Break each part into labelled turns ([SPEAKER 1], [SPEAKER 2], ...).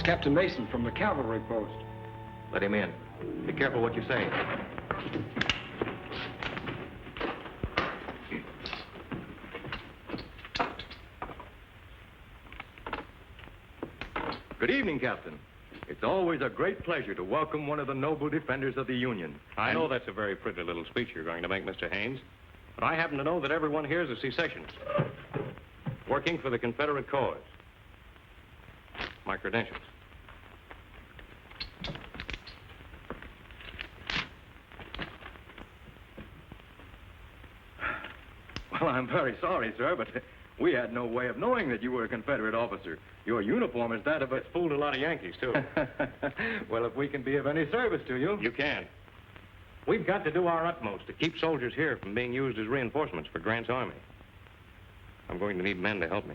[SPEAKER 1] Captain Mason from the cavalry post.
[SPEAKER 2] Let him in. Be careful what you say. Good evening, Captain. It's always a great pleasure to welcome one of the noble defenders of the Union.
[SPEAKER 3] I know that's a very pretty little speech you're going to make, Mr. Haynes, but I happen to know that everyone here is a secessionist, working for the Confederate cause. My credentials.
[SPEAKER 2] Well, I'm very sorry, sir, but we had no way of knowing that you were a Confederate officer. Your uniform is that of a...
[SPEAKER 3] It's fooled a lot of Yankees, too.
[SPEAKER 2] Well, if we can be of any service to you...
[SPEAKER 3] You can. We've got to do our utmost to keep soldiers here from being used as reinforcements for Grant's army. I'm going to need men to help me.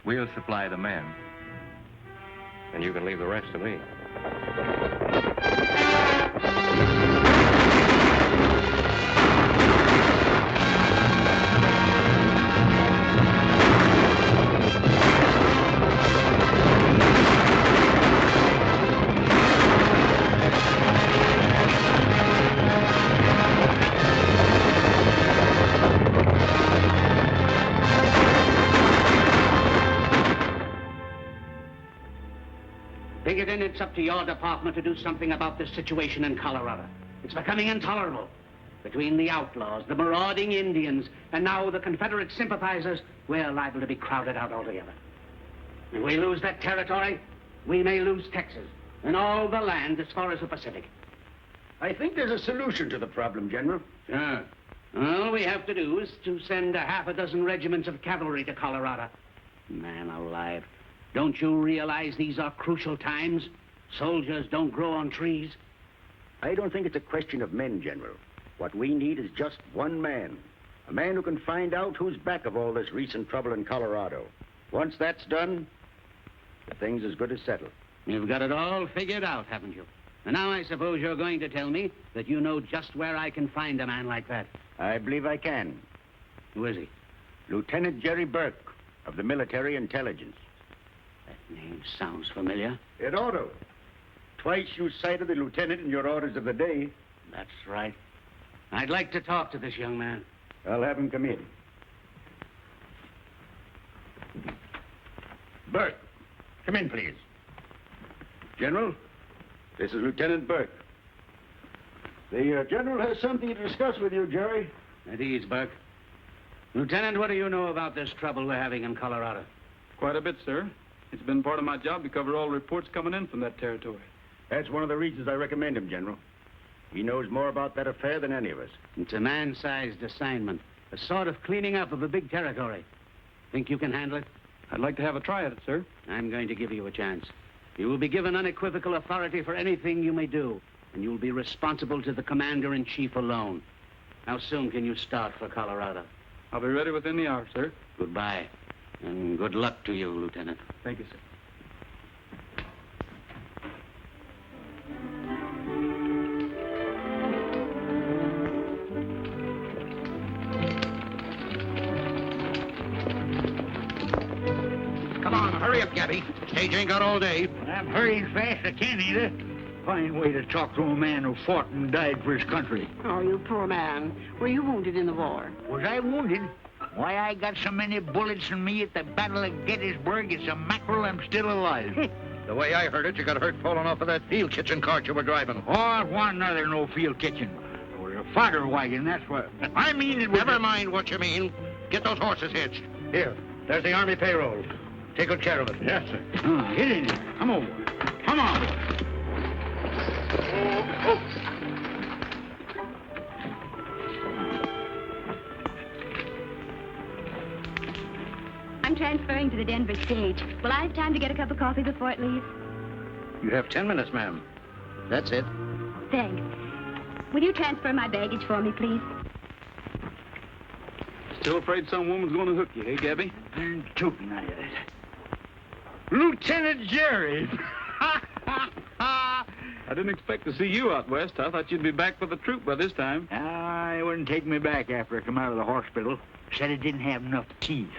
[SPEAKER 2] We'll supply the men.
[SPEAKER 3] And you can leave the rest to me.
[SPEAKER 4] Then it's up to your department to do something about this situation in Colorado. It's becoming intolerable. Between the outlaws, the marauding Indians, and now the Confederate sympathizers, we're liable to be crowded out altogether. If we lose that territory, we may lose Texas and all the land as far as the Pacific.
[SPEAKER 5] I think there's a solution to the problem, General.
[SPEAKER 4] Sure. All we have to do is to send a half a dozen regiments of cavalry to Colorado. Man alive. Don't you realize these are crucial times? Soldiers don't grow on trees.
[SPEAKER 5] I don't think it's a question of men, General. What we need is just one man. A man who can find out who's back of all this recent trouble in Colorado. Once that's done, the thing's as good as settled.
[SPEAKER 4] You've got it all figured out, haven't you? And now I suppose you're going to tell me that you know just where I can find a man like that.
[SPEAKER 5] I believe I can.
[SPEAKER 4] Who is he?
[SPEAKER 5] Lieutenant Jerry Burke of the Military Intelligence.
[SPEAKER 4] That name sounds familiar.
[SPEAKER 5] It ought to. Twice you cited the lieutenant in your orders of the day.
[SPEAKER 4] That's right. I'd like to talk to this young man.
[SPEAKER 5] I'll have him come in. Burke, come in, please. General, this is Lieutenant Burke. The General has something to discuss with you, Jerry.
[SPEAKER 4] At ease, Burke. Lieutenant, what do you know about this trouble we're having in Colorado?
[SPEAKER 1] Quite a bit, sir. It's been part of my job to cover all reports coming in from that territory.
[SPEAKER 5] That's one of the reasons I recommend him, General. He knows more about that affair than any of us.
[SPEAKER 4] It's a man-sized assignment, a sort of cleaning up of a big territory. Think you can handle it?
[SPEAKER 1] I'd like to have a try at it, sir.
[SPEAKER 4] I'm going to give you a chance. You will be given unequivocal authority for anything you may do, and you will be responsible to the commander-in-chief alone. How soon can you start for Colorado?
[SPEAKER 1] I'll be ready within the hour, sir.
[SPEAKER 4] Goodbye, and good luck to you, Lieutenant.
[SPEAKER 1] Thank you, sir.
[SPEAKER 4] Come on, hurry up, Gabby. Stage ain't got all day.
[SPEAKER 6] I'm hurrying fast I can, either. fine way to talk to a man who fought and died for his country.
[SPEAKER 7] Oh, you poor man. Were you wounded in the war?
[SPEAKER 6] Was I wounded? Why, I got so many bullets in me at the Battle of Gettysburg, it's a mackerel I'm still alive.
[SPEAKER 5] The way I heard it, you got hurt falling off of that field kitchen cart you were driving.
[SPEAKER 6] Oh, it wasn't another no field kitchen. It was a fodder wagon, that's what. I mean, it was...
[SPEAKER 5] Never mind what you mean. Get those horses hitched. Here, there's the Army payroll. Take good care of it.
[SPEAKER 6] Yes, sir. Get in here. Come over. Come on.
[SPEAKER 8] I'm transferring to the Denver stage. Will I have time to get a cup of coffee before it leaves?
[SPEAKER 5] You have 10 minutes, ma'am. That's it.
[SPEAKER 8] Thanks. Will you transfer my baggage for me, please?
[SPEAKER 1] Still afraid some woman's going to hook you, eh, Gabby?
[SPEAKER 6] And tootin' at it. Lieutenant Jerry!
[SPEAKER 1] I didn't expect to see you out west. I thought you'd be back with the troop by this time.
[SPEAKER 6] It wouldn't take me back after I come out of the hospital. Said it didn't have enough teeth.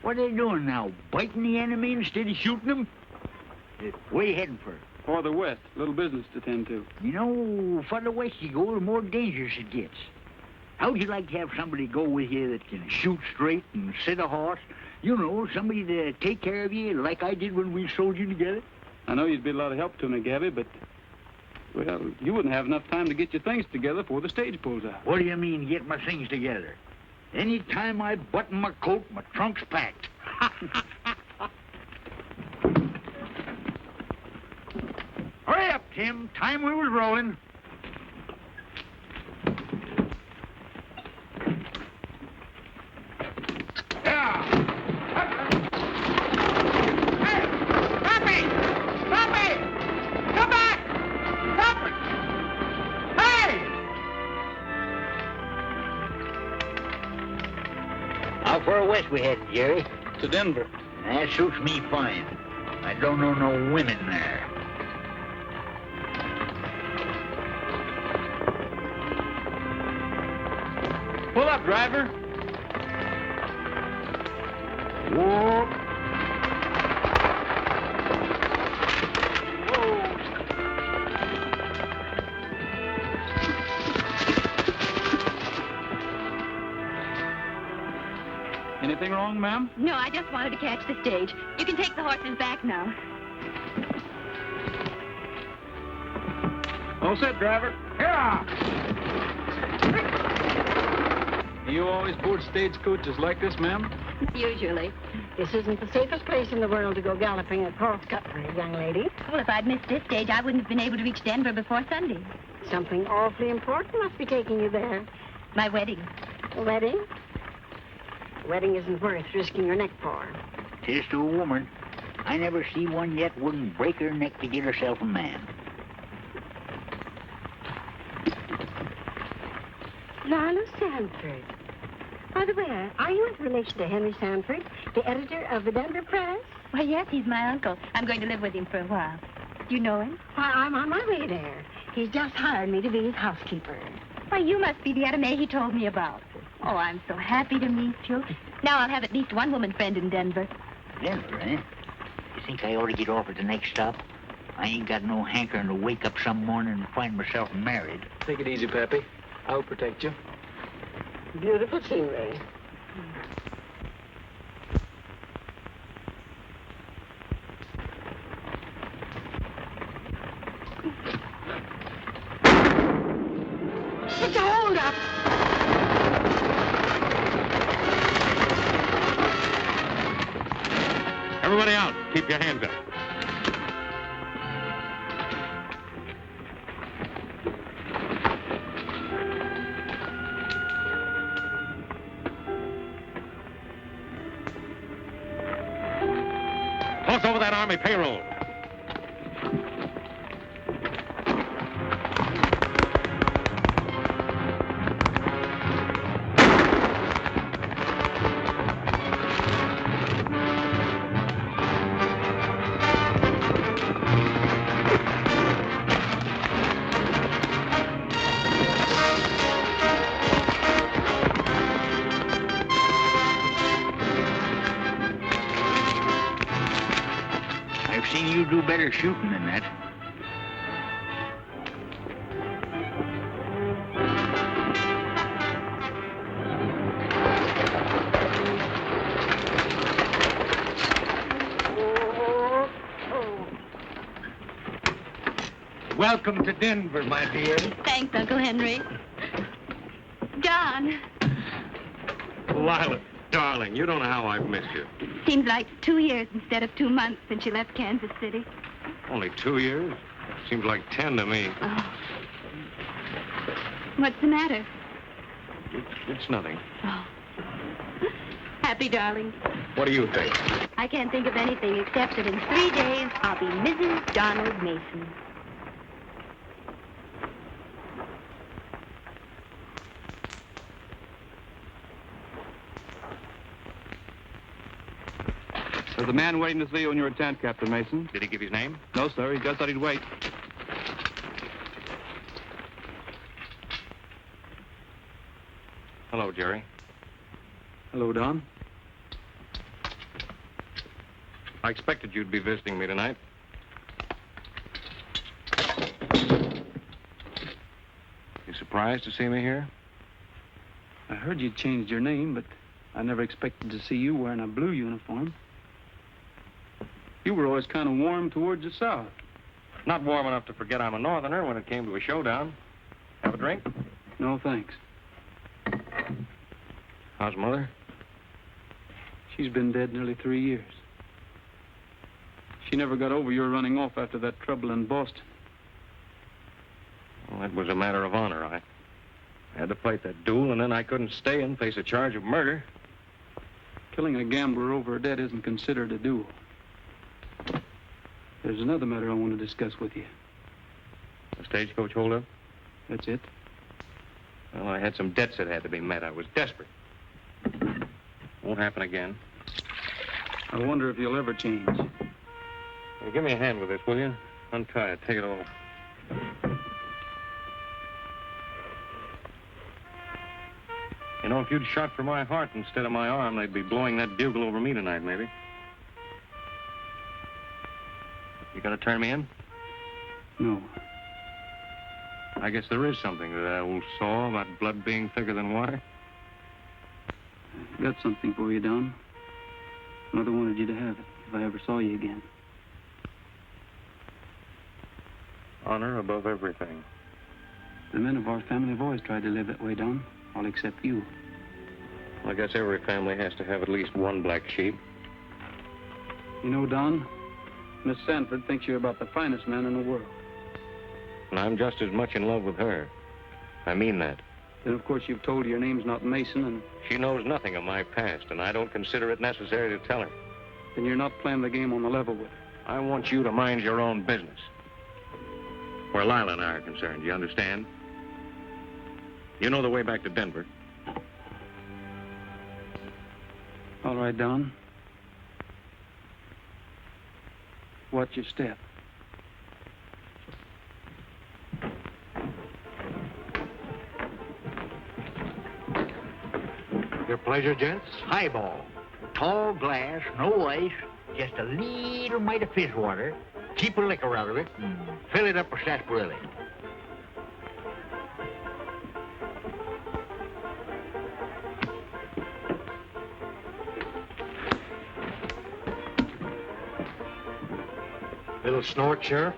[SPEAKER 6] What are they doing now? Biting the enemy instead of shooting them? Where you heading for?
[SPEAKER 1] Farther west. Little business to tend to.
[SPEAKER 6] You know, farther west you go, the more dangerous it gets. How'd you like to have somebody go with you that can shoot straight and sit a horse? You know, somebody to take care of you like I did when we sold you together?
[SPEAKER 1] I know you'd be a lot of help to me, Gabby, but, well, you wouldn't have enough time to get your things together before the stage pulls out.
[SPEAKER 6] What do you mean, get my things together? Any time I button my coat, my trunk's packed. Hurry up, Tim. Time we was rolling. Yeah. Hey! Stop me! Stop me! Come back! Stop it! Hey! How far west we headed, Jerry?
[SPEAKER 1] To Denver.
[SPEAKER 6] That suits me fine. I don't know no women there.
[SPEAKER 1] Pull up, driver.
[SPEAKER 6] Whoa.
[SPEAKER 1] Anything wrong, ma'am?
[SPEAKER 8] No, I just wanted to catch the stage. You can take the horses back now.
[SPEAKER 1] All set, driver.
[SPEAKER 6] Yeah.
[SPEAKER 1] You always board stagecoaches like this, ma'am?
[SPEAKER 8] Usually.
[SPEAKER 7] This isn't the safest place in the world to go galloping at cross country, young lady.
[SPEAKER 8] Well, if I'd missed this stage, I wouldn't have been able to reach Denver before Sunday.
[SPEAKER 7] Something awfully important must be taking you there.
[SPEAKER 8] My wedding.
[SPEAKER 7] A wedding? A wedding isn't worth risking your neck for.
[SPEAKER 6] Tis to a woman. I never see one yet wouldn't break her neck to get herself a man.
[SPEAKER 7] Lila Sanford. By the way, are you in relation to Henry Sanford, the editor of the Denver Press?
[SPEAKER 8] Why, yes, he's my uncle. I'm going to live with him for a while. Do you know him?
[SPEAKER 7] Why, I'm on my way there. He's just hired me to be his housekeeper.
[SPEAKER 8] Why, you must be the Etta Mae he told me about. Oh, I'm so happy to meet you. Now I'll have at least one woman friend in Denver.
[SPEAKER 6] Denver, eh? You think I ought to get off at the next stop? I ain't got no hankering to wake up some morning and find myself married.
[SPEAKER 9] Take it easy, Pappy. I'll protect you.
[SPEAKER 7] Beautiful scenery. It's a hold-up.
[SPEAKER 3] Everybody out. Keep your hands up. Toss over that Army payroll.
[SPEAKER 6] I've seen you do better shooting than that.
[SPEAKER 10] Welcome to Denver, my dear.
[SPEAKER 8] Thanks, Uncle Henry. John,
[SPEAKER 3] Lila, darling, you don't know how I've missed you.
[SPEAKER 8] seems like 2 years instead of 2 months since you left Kansas City.
[SPEAKER 3] Only 2 years? Seems like 10 to me.
[SPEAKER 8] Oh. What's the matter?
[SPEAKER 3] It's nothing.
[SPEAKER 8] Oh. Happy, darling.
[SPEAKER 3] What do you think?
[SPEAKER 8] I can't think of anything except that in 3 days I'll be Mrs. Donald Mason.
[SPEAKER 1] There's a man waiting to see you in your tent, Captain Mason.
[SPEAKER 3] Did he give his name?
[SPEAKER 1] No, sir. He just said he'd wait.
[SPEAKER 3] Hello, Jerry.
[SPEAKER 1] Hello, Don.
[SPEAKER 3] I expected you'd be visiting me tonight. You surprised to see me here?
[SPEAKER 1] I heard you'd changed your name, but I never expected to see you wearing a blue uniform. You were always kind of warm towards the South.
[SPEAKER 3] Not warm enough to forget I'm a Northerner when it came to a showdown. Have a drink?
[SPEAKER 1] No, thanks.
[SPEAKER 3] How's Mother?
[SPEAKER 1] She's been dead nearly 3 years. She never got over your running off after that trouble in Boston.
[SPEAKER 3] Well, it was a matter of honor. I had to fight that duel, and then I couldn't stay and face a charge of murder.
[SPEAKER 1] Killing a gambler over a debt isn't considered a duel. There's another matter I want to discuss with you.
[SPEAKER 3] The stagecoach holdup?
[SPEAKER 1] That's it.
[SPEAKER 3] Well, I had some debts that had to be met. I was desperate. Won't happen again.
[SPEAKER 1] I wonder if you'll ever change.
[SPEAKER 3] Well, give me a hand with this, will you? Untie it. Take it off. You know, if you'd shot for my heart instead of my arm, they'd be blowing that bugle over me tonight, maybe. You gonna turn me in?
[SPEAKER 1] No.
[SPEAKER 3] I guess there is something to that old saw about blood being thicker than water.
[SPEAKER 1] Got something for you, Don. Mother wanted you to have it if I ever saw you again.
[SPEAKER 3] Honor above everything.
[SPEAKER 1] The men of our family have always tried to live that way, Don. All except you.
[SPEAKER 3] I guess every family has to have at least one black sheep.
[SPEAKER 1] You know, Don, Miss Sanford thinks you're about the finest man in the world.
[SPEAKER 3] And I'm just as much in love with her. I mean that.
[SPEAKER 1] Then, of course, you've told her your name's not Mason, and
[SPEAKER 3] She knows nothing of my past, and I don't consider it necessary to tell her.
[SPEAKER 1] then you're not playing the game on the level with her.
[SPEAKER 3] I want you to mind your own business. Where Lila and I are concerned, you understand? You know the way back to Denver.
[SPEAKER 1] All right, Don. Watch your step.
[SPEAKER 6] Your pleasure, gents. Highball. Tall glass, no ice, just a little mite of fizz water. Keep a liquor out of it and fill it up with sarsaparilla.
[SPEAKER 10] Little snort, Sheriff?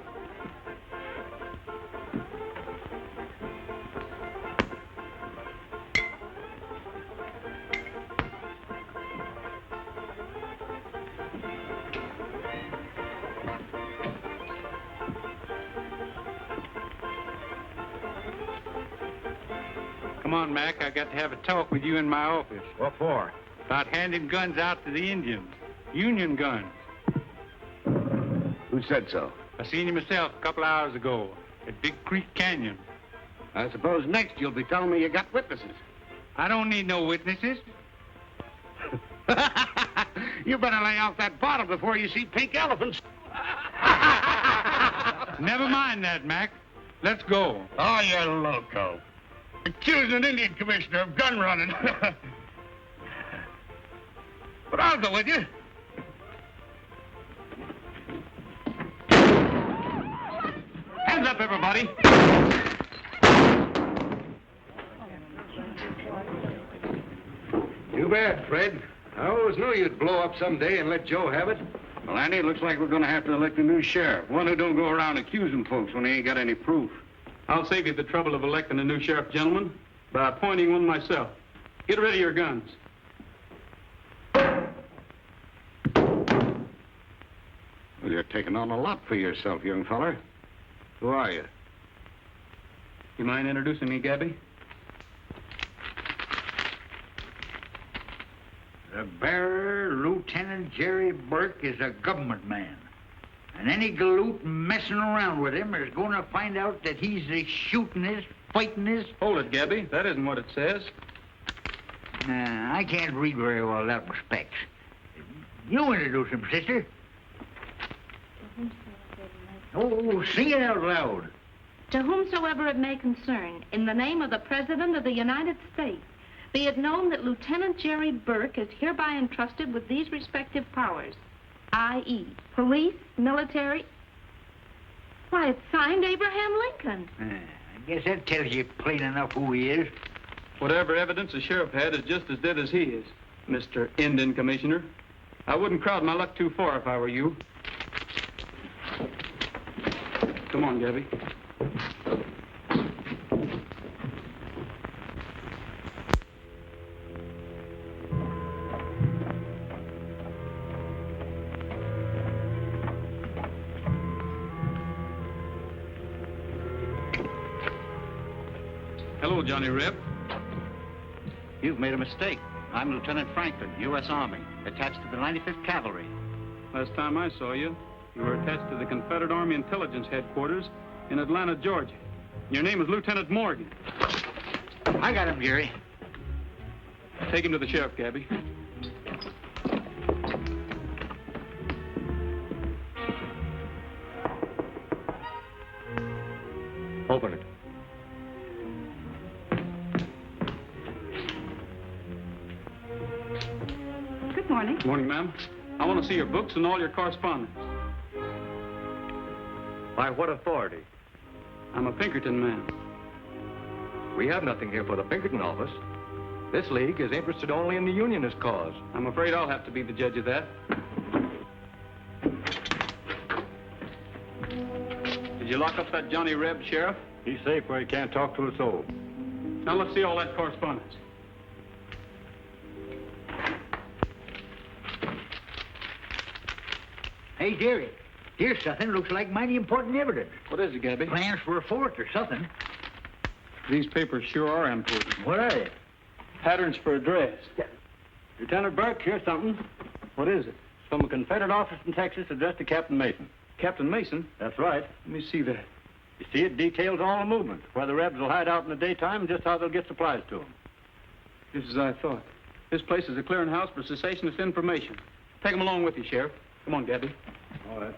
[SPEAKER 1] Come on, Mac. I got to have a talk with you in my office.
[SPEAKER 10] What for?
[SPEAKER 1] About handing guns out to the Indians. Union guns.
[SPEAKER 5] Who said so?
[SPEAKER 1] I seen you myself a couple hours ago at Big Creek Canyon.
[SPEAKER 4] I suppose next you'll be telling me you got witnesses.
[SPEAKER 1] I don't need no witnesses.
[SPEAKER 4] You better lay off that bottle before you see pink elephants.
[SPEAKER 1] Never mind that, Mac. Let's go.
[SPEAKER 4] Oh, you're loco. Accusing an Indian commissioner of gun running. But I'll go with you. Hands up, everybody.
[SPEAKER 10] Too bad, Fred. I always knew you'd blow up someday and let Joe have it.
[SPEAKER 11] Well, Andy, it looks like we're going to have to elect a new sheriff. One who don't go around accusing folks when they ain't got any proof.
[SPEAKER 1] I'll save you the trouble of electing a new sheriff, gentlemen, by appointing one myself. Get rid of your guns.
[SPEAKER 11] Well, you're taking on a lot for yourself, young feller. Who are you?
[SPEAKER 1] You mind introducing me, Gabby?
[SPEAKER 6] The bearer, Lieutenant Jerry Burke, is a government man. And any galoot messing around with him is going to find out that he's a shootingest, fightingest.
[SPEAKER 1] Hold it, Gabby. That isn't what it says.
[SPEAKER 6] Nah, I can't read very well that respects. You introduce him, sister. Oh, sing it out loud.
[SPEAKER 12] To whomsoever it may concern, in the name of the President of the United States, be it known that Lieutenant Jerry Burke is hereby entrusted with these respective powers, i.e., police, military. Why, it's signed Abraham Lincoln.
[SPEAKER 6] I guess that tells you plain enough who he is.
[SPEAKER 1] Whatever evidence the sheriff had is just as dead as he is, Mr. Indian Commissioner. I wouldn't crowd my luck too far if I were you. Come on, Gabby. Hello, Johnny Reb.
[SPEAKER 4] You've made a mistake. I'm Lieutenant Franklin, U.S. Army, attached to the 95th Cavalry.
[SPEAKER 1] Last time I saw you, you were attached to the Confederate Army Intelligence Headquarters in Atlanta, Georgia. Your name is Lieutenant Morgan.
[SPEAKER 6] I got him, Jerry.
[SPEAKER 1] Take him to the sheriff, Gabby.
[SPEAKER 3] Open it.
[SPEAKER 12] Good morning.
[SPEAKER 1] Good morning, ma'am. I want to see your books and all your correspondence.
[SPEAKER 2] By what authority?
[SPEAKER 1] I'm a Pinkerton man.
[SPEAKER 2] We have nothing here for the Pinkerton office. This league is interested only in the Unionist cause.
[SPEAKER 1] I'm afraid I'll have to be the judge of that. Did you lock up that Johnny Reb, Sheriff?
[SPEAKER 11] He's safe where he can't talk to a soul.
[SPEAKER 1] Now let's see all that correspondence.
[SPEAKER 6] Hey, Jerry, here's something looks like mighty important evidence.
[SPEAKER 1] What is it, Gabby?
[SPEAKER 6] Plans for a fort or something.
[SPEAKER 1] These papers sure are important.
[SPEAKER 6] What are they?
[SPEAKER 1] Patterns for a dress.
[SPEAKER 11] Lieutenant Burke, here's something.
[SPEAKER 1] What is it?
[SPEAKER 11] It's from a Confederate office in Texas addressed to Captain Mason.
[SPEAKER 1] Captain Mason?
[SPEAKER 11] That's right.
[SPEAKER 1] Let me see that.
[SPEAKER 11] You see, it details all the movement, where the Rebs will hide out in the daytime and just how they'll get supplies to them.
[SPEAKER 1] Just as I thought. This place is a clearinghouse for cessationist information. Take them along with you, Sheriff. Come on, Gabby.
[SPEAKER 11] All right.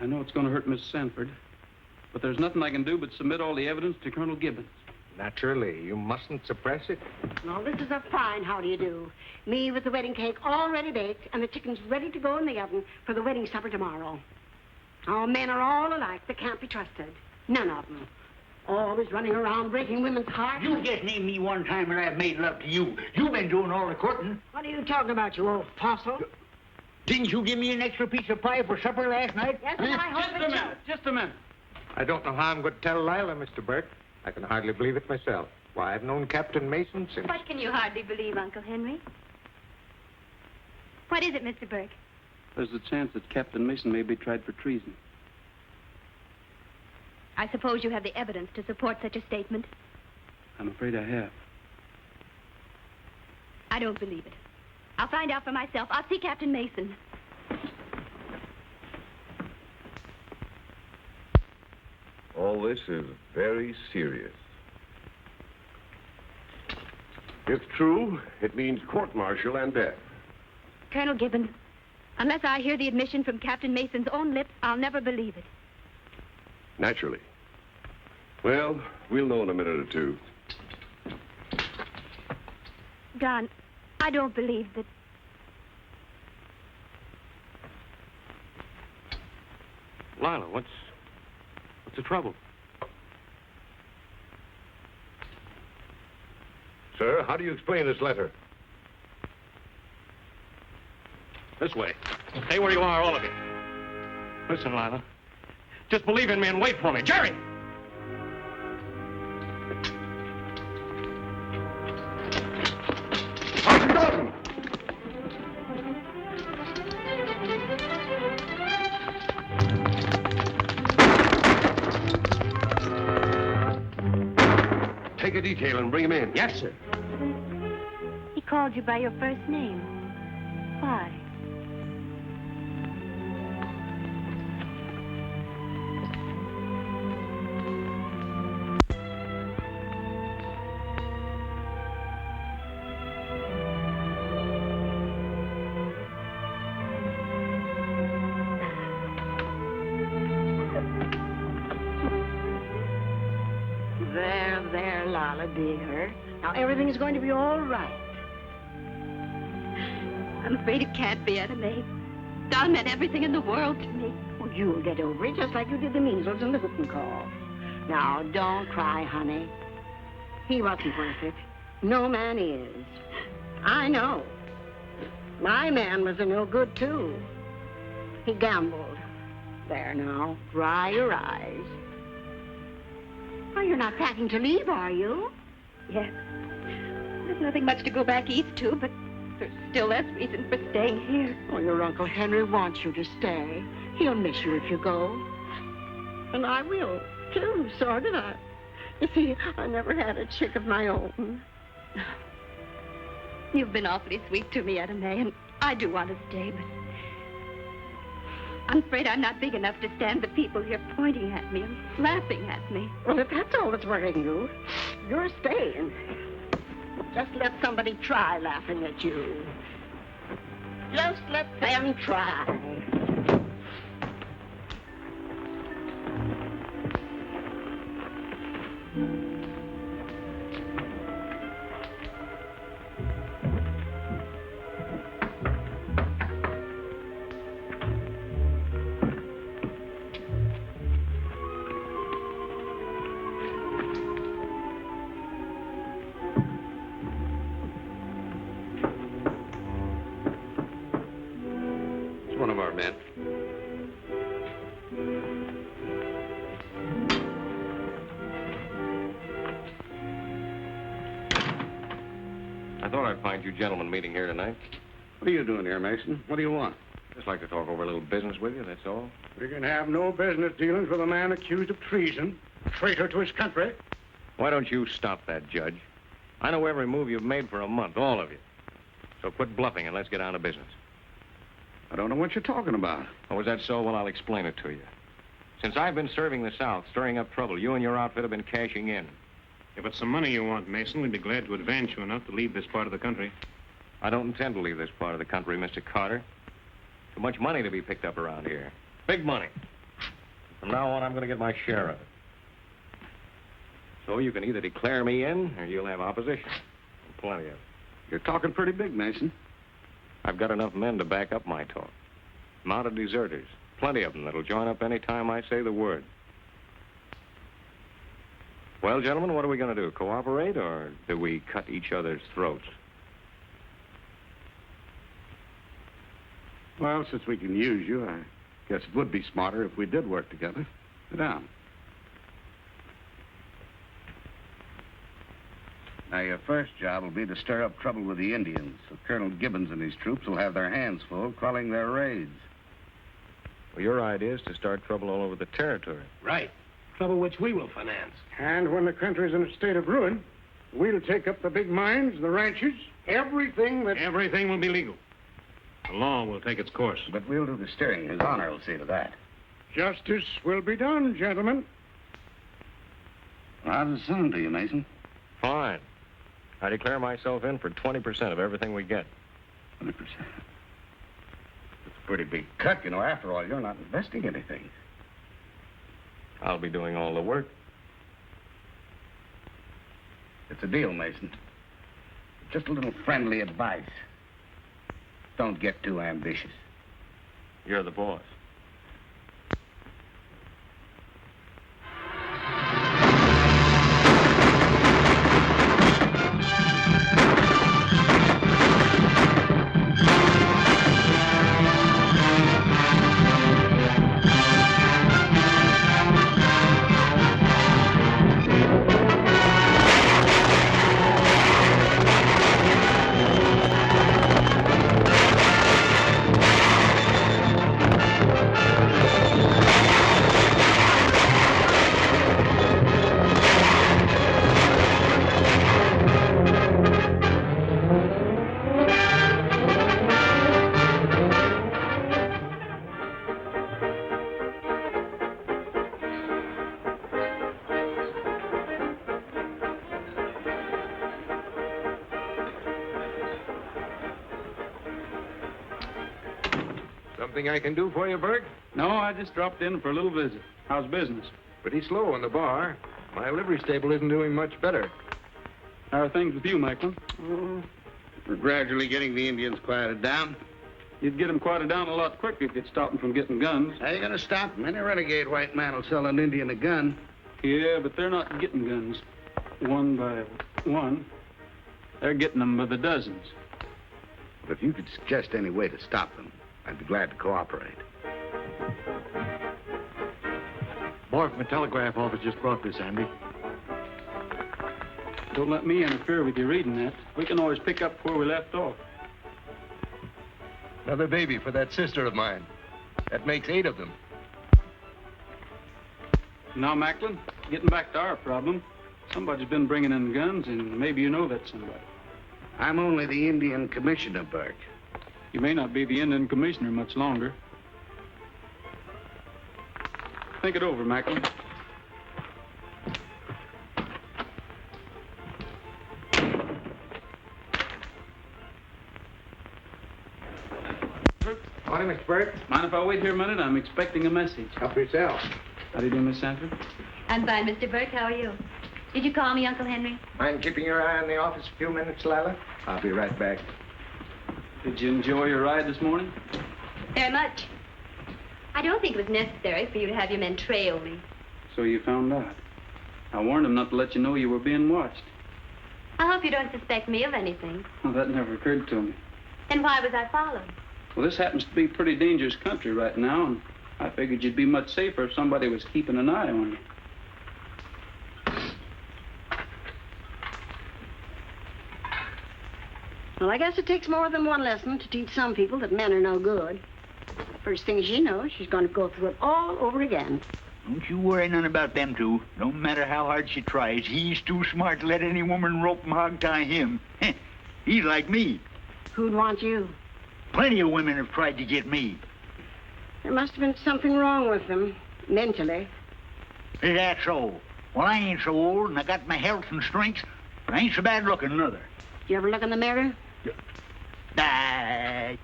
[SPEAKER 1] I know it's going to hurt Miss Sanford, but there's nothing I can do but submit all the evidence to Colonel Gibbons.
[SPEAKER 10] Naturally, you mustn't suppress it.
[SPEAKER 7] No, this is a fine how do you do. Me with the wedding cake already baked and the chickens ready to go in the oven for the wedding supper tomorrow. Our men are all alike. They can't be trusted. None of them. Always running around breaking women's hearts.
[SPEAKER 6] You just named me one time and I've made love to you. You've been doing all the courting.
[SPEAKER 7] What are you talking about, you old fossil?
[SPEAKER 6] Didn't you give me an extra piece of pie for supper last night?
[SPEAKER 7] Yes, and I hope
[SPEAKER 1] Just a minute. Just a minute.
[SPEAKER 10] I don't know how I'm going to tell Lila, Mr. Burke. I can hardly believe it myself. Why, I've known Captain Mason since...
[SPEAKER 8] What can you hardly believe, Uncle Henry? What is it, Mr. Burke?
[SPEAKER 1] There's a chance that Captain Mason may be tried for treason.
[SPEAKER 8] I suppose you have the evidence to support such a statement.
[SPEAKER 1] I'm afraid I have.
[SPEAKER 8] I don't believe it. I'll find out for myself. I'll see Captain Mason.
[SPEAKER 13] All this is very serious. If true, it means court-martial and death.
[SPEAKER 8] Colonel Gibbons, unless I hear the admission from Captain Mason's own lips, I'll never believe it.
[SPEAKER 13] Naturally. Well, we'll know in a minute or two.
[SPEAKER 8] Don, I don't believe that...
[SPEAKER 3] Lila, what's the trouble?
[SPEAKER 13] Sir, how do you explain this letter?
[SPEAKER 3] This way. Stay where you are, all of you. Listen, Lila. Just believe in me and wait for me. Jerry!
[SPEAKER 13] Take a detail and bring him in.
[SPEAKER 3] Yes, sir.
[SPEAKER 8] He called you by your first name. Why?
[SPEAKER 7] There, Lala, dear. Now, everything's going to be all right.
[SPEAKER 8] I'm afraid it can't be, Etta May. Don meant everything in the world to me.
[SPEAKER 7] Well, you'll get over it just like you did the measles and the whooping cough. Now, don't cry, honey. He wasn't worth it. No man is. I know. My man was a no good, too. He gambled. There now, dry your eyes. Well, you're not packing to leave, are you?
[SPEAKER 8] Yes. There's nothing much to go back east to, but there's still less reason for staying here.
[SPEAKER 7] Oh, your Uncle Henry wants you to stay. He'll miss you if you go. And I will, too, sort of. You see, I never had a chick of my own.
[SPEAKER 8] You've been awfully sweet to me, Etta May, and I do want to stay, but I'm afraid I'm not big enough to stand the people here pointing at me and laughing at me.
[SPEAKER 7] Well, if that's all that's worrying you, you're staying. Just let somebody try laughing at you. Just let them try.
[SPEAKER 13] One of our men.
[SPEAKER 3] I thought I'd find you gentlemen meeting here tonight.
[SPEAKER 5] What are you doing here, Mason? What do you want?
[SPEAKER 3] Just like to talk over a little business with you, that's all.
[SPEAKER 11] We can have no business dealings with a man accused of treason, a traitor to his country.
[SPEAKER 3] Why don't you stop that, Judge? I know every move you've made for a month, all of you. So quit bluffing and let's get down to business.
[SPEAKER 5] I don't know what you're talking about.
[SPEAKER 3] Oh, is that so? Well, I'll explain it to you. Since I've been serving the South, stirring up trouble, you and your outfit have been cashing in.
[SPEAKER 14] If it's some money you want, Mason, we'd be glad to advance you enough to leave this part of the country.
[SPEAKER 3] I don't intend to leave this part of the country, Mr. Carter. Too much money to be picked up around here. Big money. From now on, I'm going to get my share of it. So you can either declare me in, or you'll have opposition. Plenty of it.
[SPEAKER 5] You're talking pretty big, Mason.
[SPEAKER 3] I've got enough men to back up my talk. Mounted deserters. Plenty of them that'll join up any time I say the word. Well, gentlemen, what are we going to do? Cooperate, or do we cut each other's throats?
[SPEAKER 5] Well, since we can use you, I guess it would be smarter if we did work together. Sit down. Now, your first job will be to stir up trouble with the Indians, so Colonel Gibbons and his troops will have their hands full quelling their raids.
[SPEAKER 3] Well, your idea is to start trouble all over the territory.
[SPEAKER 11] Right. Trouble which we will finance. And when the country's in a state of ruin, we'll take up the big mines, the ranches, everything that...
[SPEAKER 14] Everything will be legal. The law will take its course.
[SPEAKER 5] But we'll do the steering. His honor will see to that.
[SPEAKER 11] Justice will be done, gentlemen.
[SPEAKER 5] Well, how does it sound to you, Mason?
[SPEAKER 3] Fine. I declare myself in for 20% of everything we get.
[SPEAKER 5] 20%. It's a pretty big cut. You know, after all, you're not investing anything.
[SPEAKER 3] I'll be doing all the work.
[SPEAKER 5] It's a deal, Mason. Just a little friendly advice. Don't get too ambitious.
[SPEAKER 3] You're the boss.
[SPEAKER 10] Something I can do for you, Burke?
[SPEAKER 1] No, I just dropped in for a little visit. How's business?
[SPEAKER 10] Pretty slow in the bar. My livery stable isn't doing much better.
[SPEAKER 1] How are things with you, Macklin?
[SPEAKER 5] We're gradually getting the Indians quieted down.
[SPEAKER 1] You'd get them quieted down a lot quicker if you'd stop them from getting guns.
[SPEAKER 5] How you going to stop them? Any renegade white man will sell an Indian a gun.
[SPEAKER 1] Yeah, but they're not getting guns one by one. They're getting them by the dozens.
[SPEAKER 5] But if you could suggest any way to stop them, I'd be glad to cooperate.
[SPEAKER 10] Boy from the telegraph office just brought this, Andy.
[SPEAKER 1] Don't let me interfere with you reading that. We can always pick up where we left off.
[SPEAKER 13] Another baby for that sister of mine. That makes 8 of them.
[SPEAKER 1] Now, Macklin, getting back to our problem, somebody's been bringing in guns, and maybe you know that somebody.
[SPEAKER 5] I'm only the Indian commissioner, Burke.
[SPEAKER 1] You may not be the Indian commissioner much longer. Think it over, Macklin.
[SPEAKER 10] Morning, Mr. Burke.
[SPEAKER 1] Mind if I wait here a minute? I'm expecting a message.
[SPEAKER 10] Help yourself.
[SPEAKER 1] How do you do, Miss Sanford?
[SPEAKER 8] I'm fine, Mr. Burke. How are you? Did you call me, Uncle Henry?
[SPEAKER 10] Mind keeping your eye on the office a few minutes, Lila? I'll be right back.
[SPEAKER 1] Did you enjoy your ride this morning?
[SPEAKER 8] Very much. I don't think it was necessary for you to have your men trail me.
[SPEAKER 1] So you found out. I warned them not to let you know you were being watched.
[SPEAKER 8] I hope you don't suspect me of anything.
[SPEAKER 1] Well, that never occurred to me.
[SPEAKER 8] Then why was I followed?
[SPEAKER 1] Well, this happens to be pretty dangerous country right now, and I figured you'd be much safer if somebody was keeping an eye on you.
[SPEAKER 7] Well, I guess it takes more than one lesson to teach some people that men are no good. First thing she knows, she's going to go through it all over again.
[SPEAKER 6] Don't you worry none about them two. No matter how hard she tries, he's too smart to let any woman rope and hog-tie him. He's like me.
[SPEAKER 7] Who'd want you?
[SPEAKER 6] Plenty of women have tried to get me.
[SPEAKER 7] There must have been something wrong with them, mentally.
[SPEAKER 6] Is that so? Well, I ain't so old, and I got my health and strength, but I ain't so bad looking, neither.
[SPEAKER 7] You ever look in the mirror?
[SPEAKER 6] Die.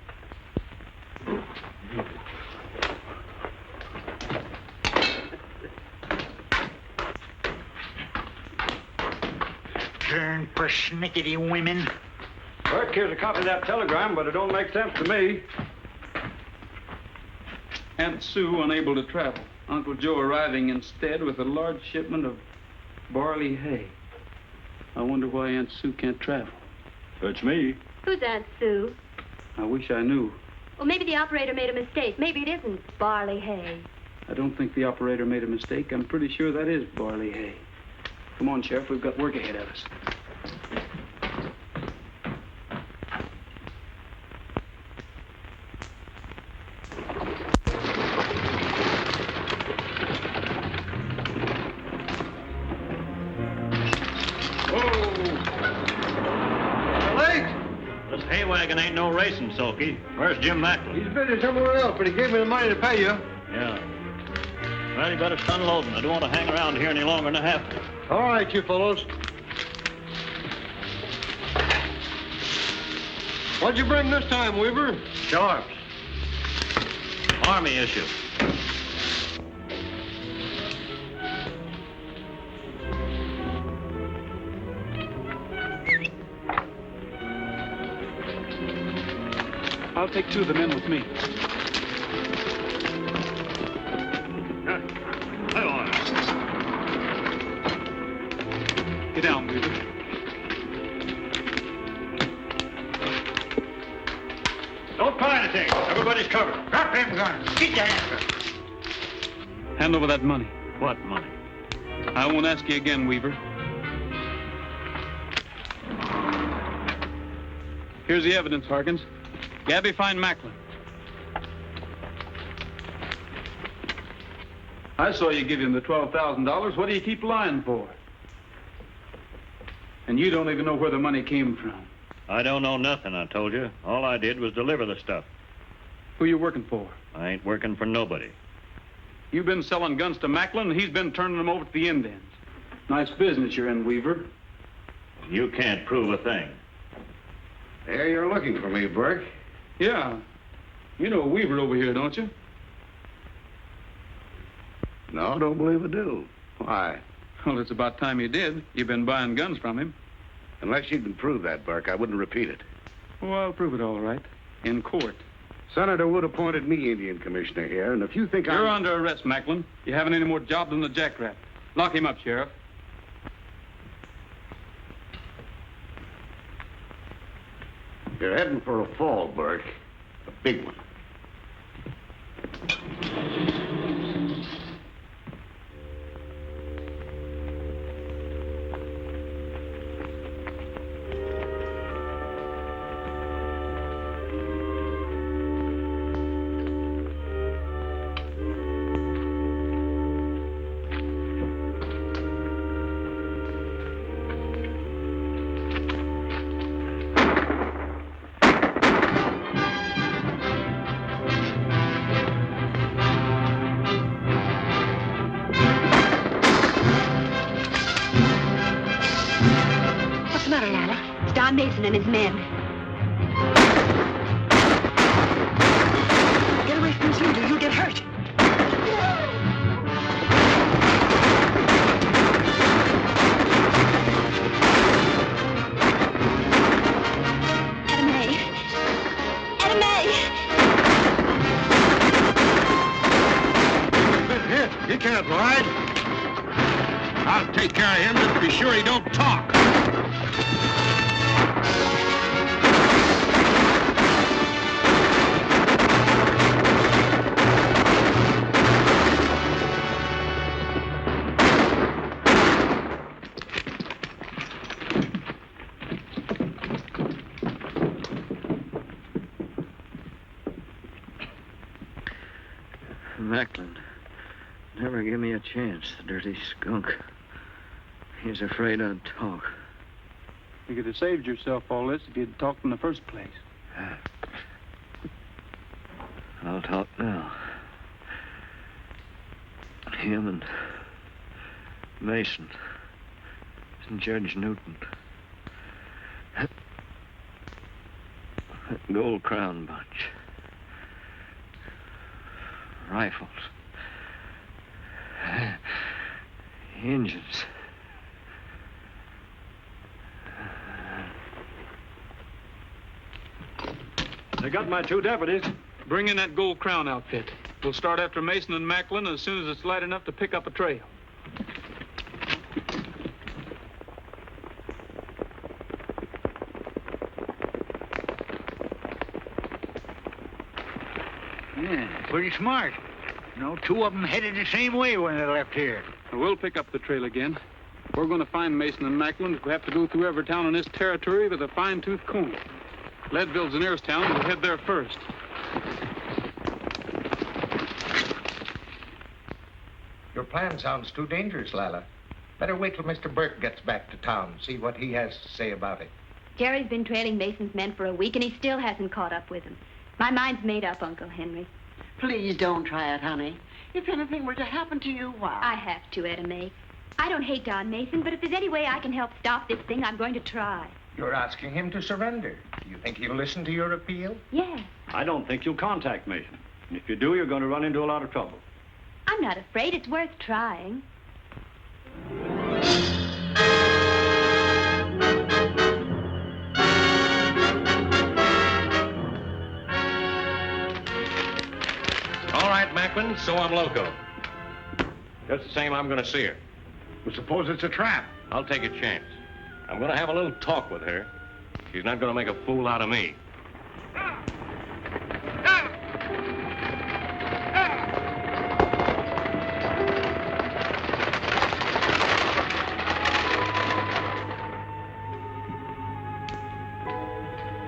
[SPEAKER 6] Turn persnickety women.
[SPEAKER 2] Burke, here's a copy of that telegram, but it don't make sense to me.
[SPEAKER 1] Aunt Sue unable to travel. Uncle Joe arriving instead with a large shipment of barley hay. I wonder why Aunt Sue can't travel.
[SPEAKER 2] That's me.
[SPEAKER 8] Who's Aunt Sue?
[SPEAKER 1] I wish I knew.
[SPEAKER 8] Well, maybe the operator made a mistake. Maybe it isn't barley hay.
[SPEAKER 1] I don't think the operator made a mistake. I'm pretty sure that is barley hay. Come on, Sheriff. We've got work ahead of us.
[SPEAKER 3] Wagon ain't no racing, Sulky. Where's Jim Macklin?
[SPEAKER 10] He's busy somewhere else, but he gave me the money to pay you.
[SPEAKER 3] Yeah. Well, you better start unloading. I don't want to hang around here any longer than I have to.
[SPEAKER 10] All right, you fellows. What'd you bring this time, Weaver?
[SPEAKER 3] Sharps. Army issue.
[SPEAKER 1] I'll take 2 of the men with me. Get down, Weaver.
[SPEAKER 3] Don't try anything. Everybody's covered.
[SPEAKER 6] Drop them guns. Get your hands up.
[SPEAKER 1] Hand over that money.
[SPEAKER 3] What money?
[SPEAKER 1] I won't ask you again, Weaver. Here's the evidence, Harkins. Gabby, find Macklin. I saw you give him the $12,000. What do you keep lying for? And you don't even know where the money came from.
[SPEAKER 3] I don't know nothing, I told you. All I did was deliver the stuff.
[SPEAKER 1] Who you working for?
[SPEAKER 3] I ain't working for nobody.
[SPEAKER 1] You've been selling guns to Macklin, and he's been turning them over to the Indians. Nice business you're in, Weaver.
[SPEAKER 3] You can't prove a thing.
[SPEAKER 5] There you're looking for me, Burke.
[SPEAKER 1] Yeah. You know Weaver over here, don't you?
[SPEAKER 5] No, I don't believe I do. Why?
[SPEAKER 1] Well, it's about time you did. You've been buying guns from him.
[SPEAKER 5] Unless you can prove that, Burke, I wouldn't repeat it.
[SPEAKER 1] Oh, I'll prove it all right. In court.
[SPEAKER 5] Senator Wood appointed me Indian Commissioner here, and if you think
[SPEAKER 1] You're under arrest, Macklin. You haven't any more job than the jackrabbit. Lock him up, Sheriff.
[SPEAKER 5] You're heading for a fall, Burke. A big one.
[SPEAKER 8] Mason and his men.
[SPEAKER 7] Get away from this window. You'll get hurt.
[SPEAKER 11] He can't ride. I'll take care of him, just be sure he don't talk.
[SPEAKER 9] Macklin never give me a chance, the dirty skunk. He's afraid I'd talk.
[SPEAKER 1] You could have saved yourself all this if you'd talked in the first place.
[SPEAKER 9] I'll talk now. Him and Mason and Judge Newton. That Gold Crown bunch. Rifles. Engines.
[SPEAKER 3] They got my 2 deputies.
[SPEAKER 1] Bring in that Gold Crown outfit. We'll start after Mason and Macklin as soon as it's light enough to pick up a trail.
[SPEAKER 6] Yeah, pretty smart. You know, 2 of them headed the same way when they left here.
[SPEAKER 1] We'll pick up the trail again. We're going to find Mason and Macklin if we have to go through every town in this territory with a fine-tooth comb. Leadville's the nearest town. We'll head there first.
[SPEAKER 10] Your plan sounds too dangerous, Lila. Better wait till Mr. Burke gets back to town, see what he has to say about it.
[SPEAKER 8] Jerry's been trailing Mason's men for a week, and he still hasn't caught up with them. My mind's made up, Uncle Henry.
[SPEAKER 7] Please don't try it, honey. If anything were to happen to you, why?
[SPEAKER 8] I have to, Etta May. I don't hate Don Mason, but if there's any way I can help stop this thing, I'm going to try.
[SPEAKER 10] You're asking him to surrender. Do you think he'll listen to your appeal?
[SPEAKER 8] Yes.
[SPEAKER 15] I don't think you'll contact Mason. And if you do, you're going to run into a lot of trouble.
[SPEAKER 8] I'm not afraid. It's worth trying.
[SPEAKER 3] All right, Macklin, so I'm loco. Just the same, I'm going to see her.
[SPEAKER 11] Well, suppose it's a trap.
[SPEAKER 3] I'll take a chance. I'm going to have a little talk with her. She's not going to make a fool out of me.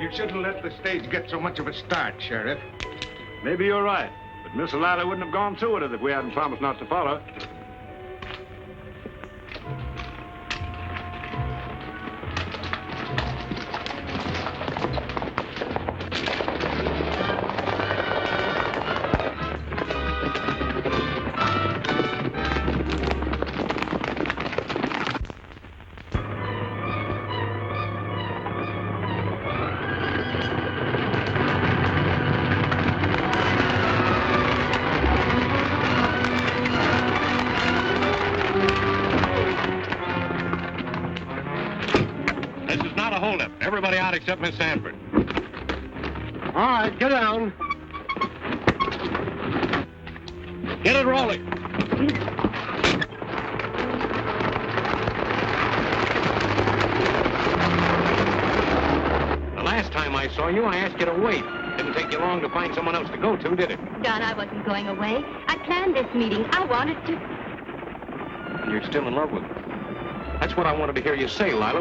[SPEAKER 11] You shouldn't let the stage get so much of a start, Sheriff.
[SPEAKER 14] Maybe you're right. But Miss O'Leary wouldn't have gone through with it if we hadn't promised not to follow.
[SPEAKER 3] hold up. Everybody out except Miss Sanford.
[SPEAKER 11] All right, get down.
[SPEAKER 3] Get it rolling. The last time I saw you, I asked you to wait. Didn't take you long to find someone else to go to, did it?
[SPEAKER 8] Don, I wasn't going away. I planned this meeting. I wanted to.
[SPEAKER 3] You're still in love with me. That's what I wanted to hear you say, Lila.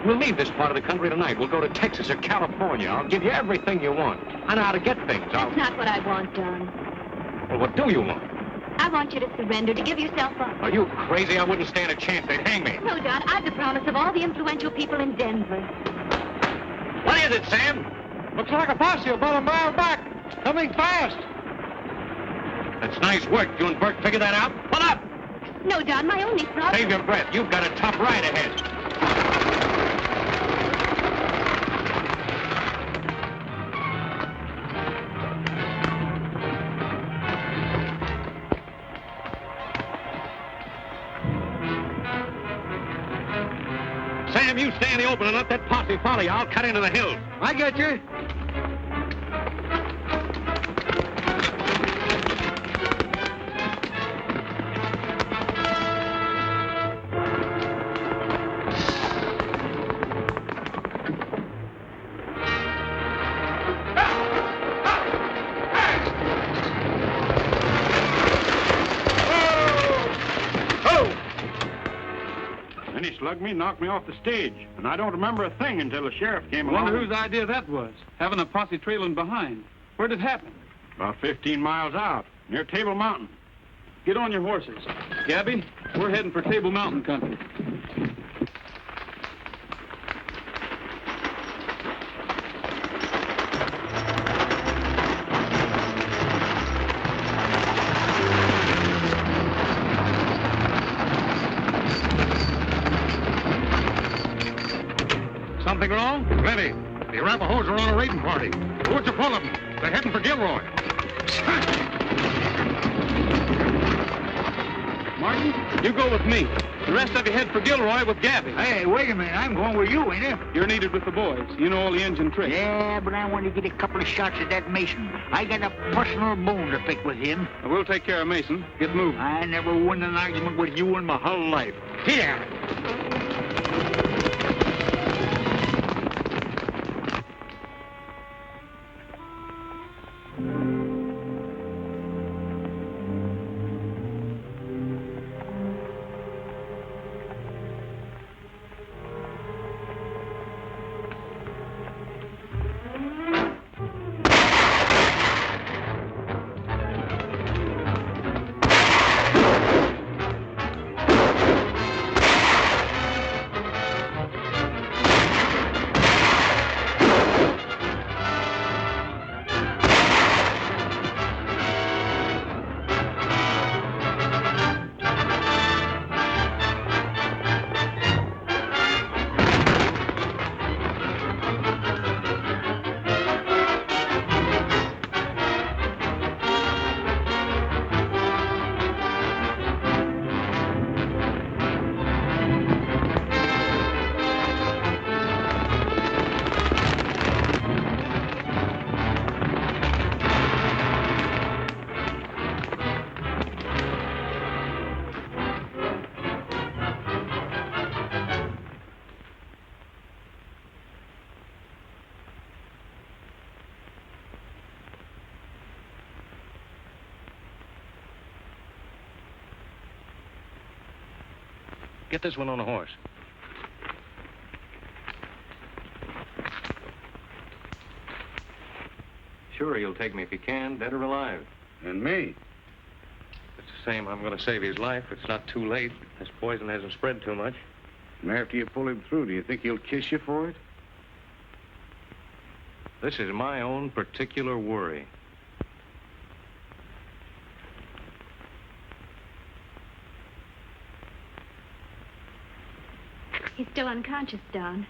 [SPEAKER 3] We'll leave this part of the country tonight. We'll go to Texas or California. I'll give you everything you want. I know how to get things.
[SPEAKER 8] That's not what I want, Don.
[SPEAKER 3] Well, what do you want?
[SPEAKER 8] I want you to surrender, to give yourself up.
[SPEAKER 3] Are you crazy? I wouldn't stand a chance. They'd hang me.
[SPEAKER 8] No, Don, I've the promise of all the influential people in Denver.
[SPEAKER 3] What is it, Sam?
[SPEAKER 11] Looks like a posse about a mile back. Coming fast.
[SPEAKER 3] That's nice work. You and Burke figured that out? Pull up!
[SPEAKER 8] No, Don, my only problem...
[SPEAKER 3] Save your breath. You've got a tough ride ahead. Sam, you stay in the open and let that posse follow you. I'll cut into the hills.
[SPEAKER 11] I get you.
[SPEAKER 14] Then he slugged me and knocked me off the stage. And I don't remember a thing until the sheriff came
[SPEAKER 1] I
[SPEAKER 14] along.
[SPEAKER 1] wonder whose idea that was, having a posse trailing behind. Where'd it happen?
[SPEAKER 14] About 15 miles out, near Table Mountain.
[SPEAKER 1] Get on your horses. Gabby, we're heading for Table Mountain country.
[SPEAKER 3] Something wrong?
[SPEAKER 11] Plenty. The Arapahoes are on a raiding party. What's a full of them? They're heading for Gilroy.
[SPEAKER 1] Martin, you go with me. The rest of you head for Gilroy with Gabby.
[SPEAKER 6] Hey, wait a minute. I'm going with you, ain't I?
[SPEAKER 1] You're needed with the boys. You know all the engine tricks.
[SPEAKER 6] Yeah, but I want to get a couple of shots at that Mason. I got a personal bone to pick with him.
[SPEAKER 1] We'll take care of Mason. Get moving.
[SPEAKER 6] I never won an argument with you in my whole life. Here.
[SPEAKER 3] Get this one on a horse. Sure, he'll take me if he can, dead or alive.
[SPEAKER 11] And me.
[SPEAKER 3] It's the same. I'm going to save his life. It's not too late. This poison hasn't spread too much.
[SPEAKER 11] And after you pull him through, do you think he'll kiss you for it?
[SPEAKER 3] This is my own particular worry.
[SPEAKER 8] He's still unconscious, Don.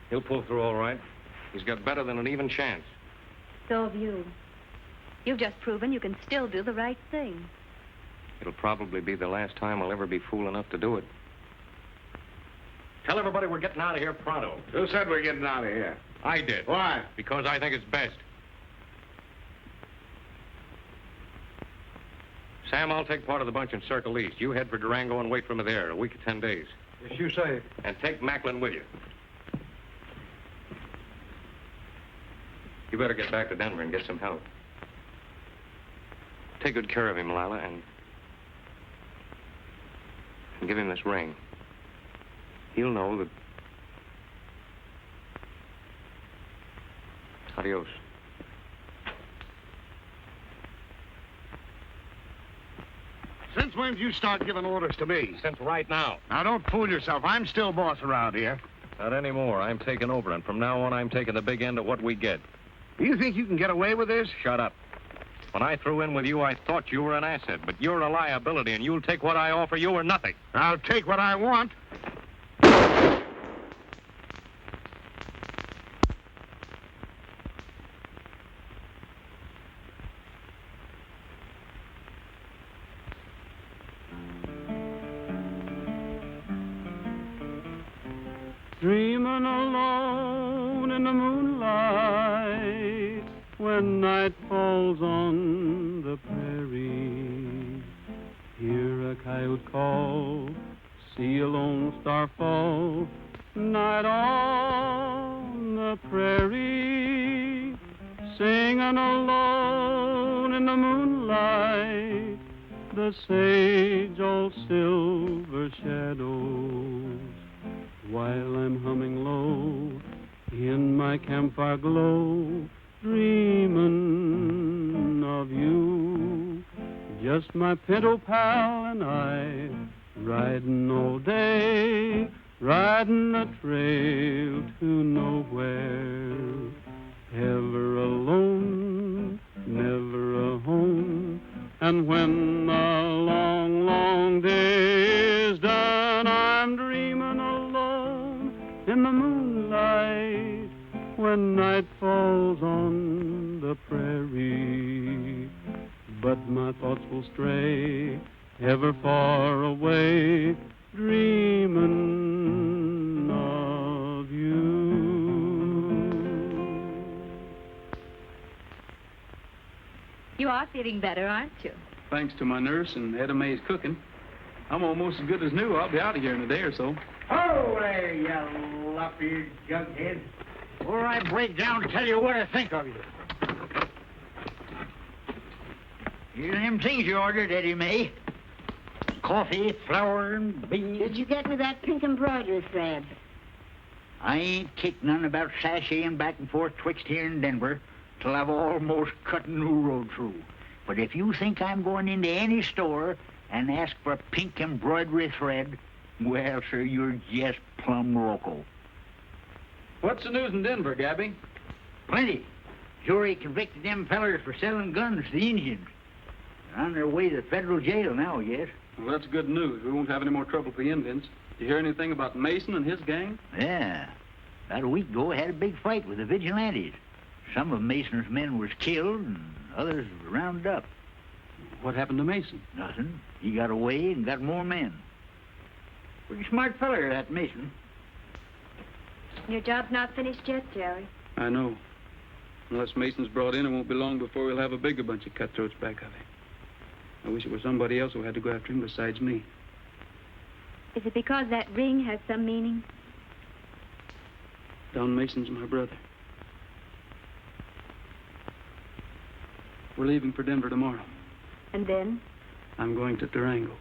[SPEAKER 3] He'll pull through all right. He's got better than an even chance.
[SPEAKER 8] So have you. You've just proven you can still do the right thing.
[SPEAKER 3] It'll probably be the last time I'll ever be fool enough to do it. Tell everybody we're getting out of here pronto.
[SPEAKER 11] Who said we're getting out of here?
[SPEAKER 3] I did.
[SPEAKER 11] Why?
[SPEAKER 3] Because I think it's best. Sam, I'll take part of the bunch in Circle East. You head for Durango and wait for me there a week or 10 days.
[SPEAKER 2] Yes, you say.
[SPEAKER 3] And take Macklin with you. You better get back to Denver and get some help. Take good care of him, Lila, and give him this ring. He'll know that... Adios.
[SPEAKER 11] Since when did you start giving orders to me?
[SPEAKER 3] Since right now.
[SPEAKER 11] Now, don't fool yourself. I'm still boss around here.
[SPEAKER 3] Not anymore. I'm taking over, and from now on, I'm taking the big end of what we get.
[SPEAKER 11] Do you think you can get away with this?
[SPEAKER 3] Shut up. When I threw in with you, I thought you were an asset, but you're a liability, and you'll take what I offer you or nothing.
[SPEAKER 11] I'll take what I want.
[SPEAKER 1] Dreaming alone in the moonlight when night falls on the prairie. Hear a coyote call, see a lone star fall, night on the prairie. Singing alone in the moonlight, the sage all silver shadows. While I'm humming low in my campfire glow, dreaming of you. Just my pinto pal and I, riding all day, riding the trail to nowhere. Ever alone, never a home, and when the long, long day is done, I'm dreaming alone in the moonlight when night falls on the prairie. But my thoughts will stray ever far away, dreaming of you.
[SPEAKER 8] You are feeling better, aren't you?
[SPEAKER 1] Thanks to my nurse and Etta Mae's cooking, I'm almost as good as new. I'll be out of here in a day or so.
[SPEAKER 6] Oh, there, you lop-eared jughead. Before I break down and tell you what I think of you. Here's them things you ordered, Eddie Mae. Coffee, flour, and beans.
[SPEAKER 7] Did you get me that pink embroidery thread?
[SPEAKER 6] I ain't kicked none about sashaying back and forth twixt here and Denver till I've almost cut a new road through. But if you think I'm going into any store and ask for pink embroidery thread, well, sir, you're just plumb loco.
[SPEAKER 1] What's the news in Denver, Gabby?
[SPEAKER 6] Plenty. Jury convicted them fellers for selling guns to the Indians. They're on their way to the federal jail now, I guess.
[SPEAKER 1] Well, that's good news. We won't have any more trouble with the Indians. Did you hear anything about Mason and his gang?
[SPEAKER 6] Yeah. About a week ago, I had a big fight with the vigilantes. Some of Mason's men was killed, and others were rounded up.
[SPEAKER 1] What happened to Mason?
[SPEAKER 6] Nothing. He got away and got more men. Pretty smart feller, that Mason.
[SPEAKER 8] Your job's not finished yet, Jerry.
[SPEAKER 1] I know. Unless Mason's brought in, it won't be long before we'll have a bigger bunch of cutthroats back of him. I wish it was somebody else who had to go after him besides me.
[SPEAKER 8] Is it because that ring has some meaning?
[SPEAKER 1] Don Mason's my brother. We're leaving for Denver tomorrow.
[SPEAKER 8] And then?
[SPEAKER 1] I'm going to Durango.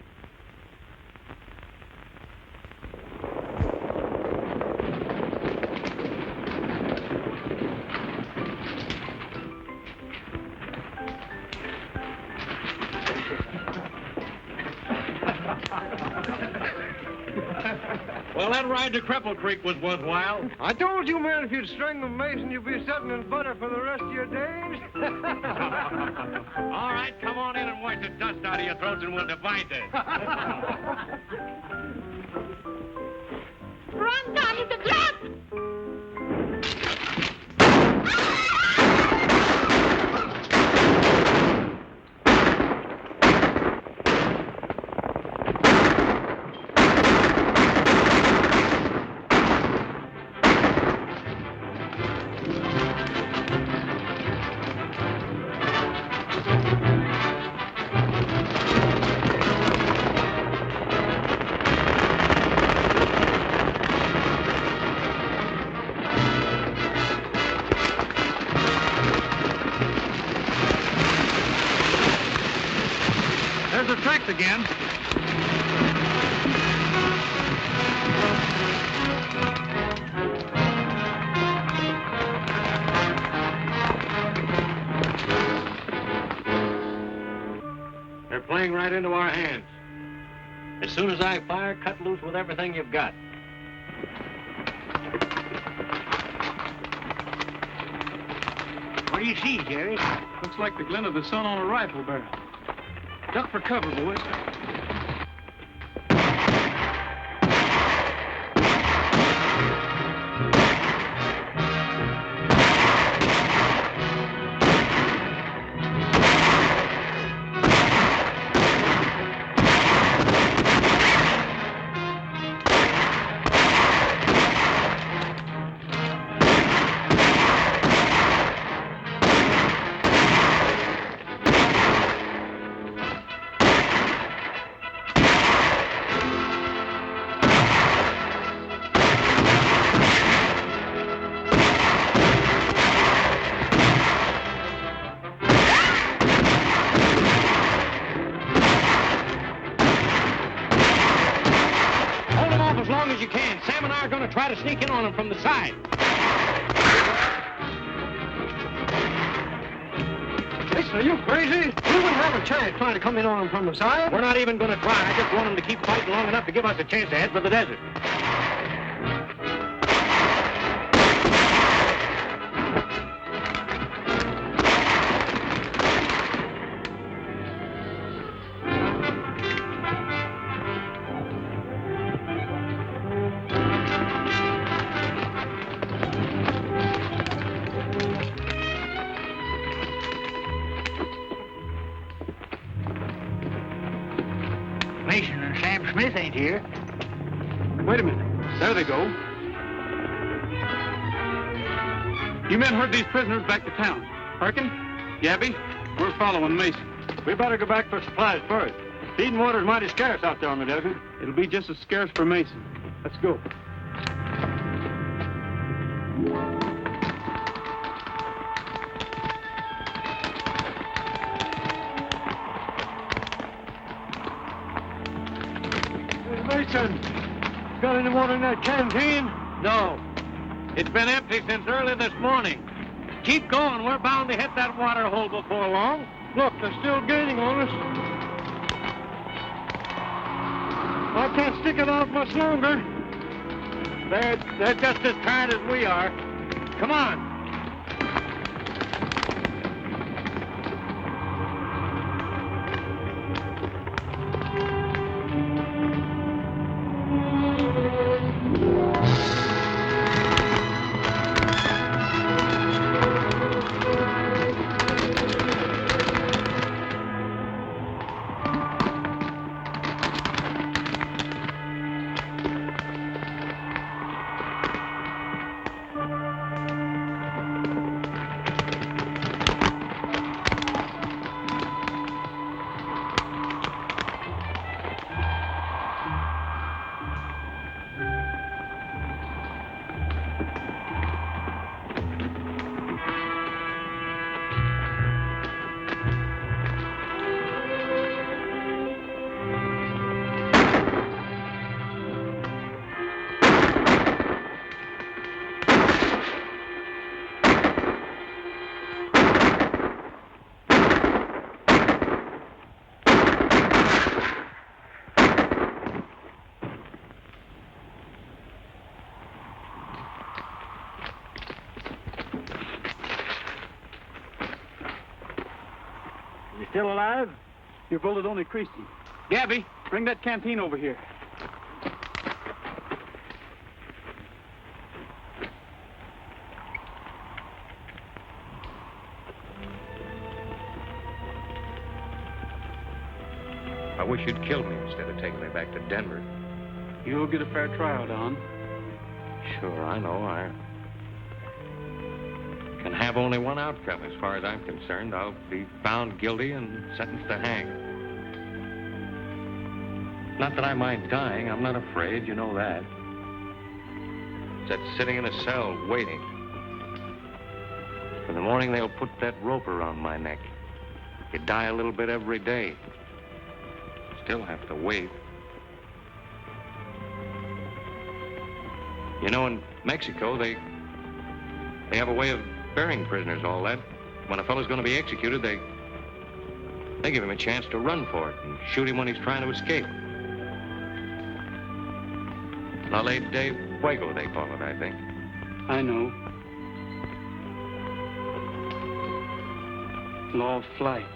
[SPEAKER 3] Well, that ride to Cripple Creek was worthwhile.
[SPEAKER 2] I told you, man, if you'd string the Mason, you'd be sitting in butter for the rest of your days.
[SPEAKER 3] All right, come on in and wash the dust out of your throats and we'll divide this.
[SPEAKER 8] Run, Don, it's a trap!
[SPEAKER 3] playing right into our hands. As soon as I fire, cut loose with everything you've got.
[SPEAKER 6] What do you see, Jerry?
[SPEAKER 1] Looks like the glint of the sun on a rifle barrel. Duck for cover, boys.
[SPEAKER 3] Try to sneak in on him from the side.
[SPEAKER 11] Listen, are you crazy? We wouldn't have a chance trying to come in on him from the side.
[SPEAKER 3] We're not even going to try. I just want him to keep fighting long enough to give us a chance to head for the desert.
[SPEAKER 6] Mason and Sam Smith ain't here.
[SPEAKER 1] Wait a minute. There they go. You men herd these prisoners back to town. Harkin, Gabby, we're following Mason.
[SPEAKER 15] We better go back for supplies first. Feed and water's mighty scarce out there on the desert.
[SPEAKER 1] It'll be just as scarce for Mason. Let's go.
[SPEAKER 11] Mason, got any water in that canteen?
[SPEAKER 3] No. It's been empty since early this morning. Keep going. We're bound to hit that water hole before long.
[SPEAKER 11] Look, they're still gaining on us. I can't stick it out much longer.
[SPEAKER 3] They're just as tired as we are. Come on.
[SPEAKER 15] You still alive?
[SPEAKER 1] Your bullet only creased him. Gabby, bring that canteen over here.
[SPEAKER 3] I wish you'd killed me instead of taking me back to Denver.
[SPEAKER 1] You'll get a fair trial, Don.
[SPEAKER 3] Sure, I know. I can have only one outcome as far as I'm concerned. I'll be found guilty and sentenced to hang. Not that I mind dying. I'm not afraid. You know that. It's that sitting in a cell waiting. In the morning, they'll put that rope around my neck. You die a little bit every day. Still have to wait. You know, in Mexico, they have a way of burying prisoners, all that. When a fellow's going to be executed, They give him a chance to run for it and shoot him when he's trying to escape. La Ley de Fuego, they call it, I think.
[SPEAKER 1] I know. Law of flight.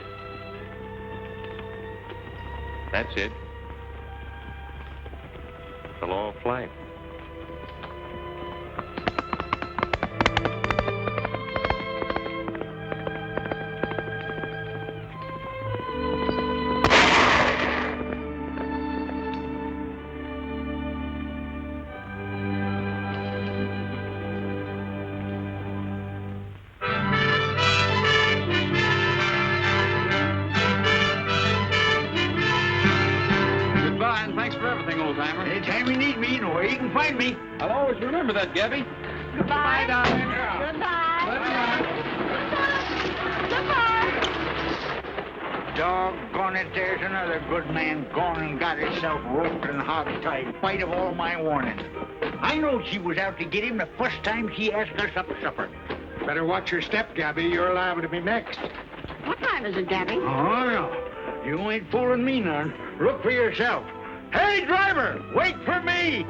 [SPEAKER 3] That's it. The law of flight.
[SPEAKER 6] Anytime you need me, you know where you can find me.
[SPEAKER 1] I'll always remember that, Gabby.
[SPEAKER 8] Goodbye, darling. Goodbye.
[SPEAKER 6] Doggone it, there's another good man gone and got himself roped and hog-tied in spite of all my warning. I know she was out to get him the first time she asked us up to supper.
[SPEAKER 11] Better watch your step, Gabby. You're liable to be next.
[SPEAKER 7] What time is it, Gabby?
[SPEAKER 6] Oh, no. You ain't fooling me none. Look for yourself. Hey, driver, wait for me!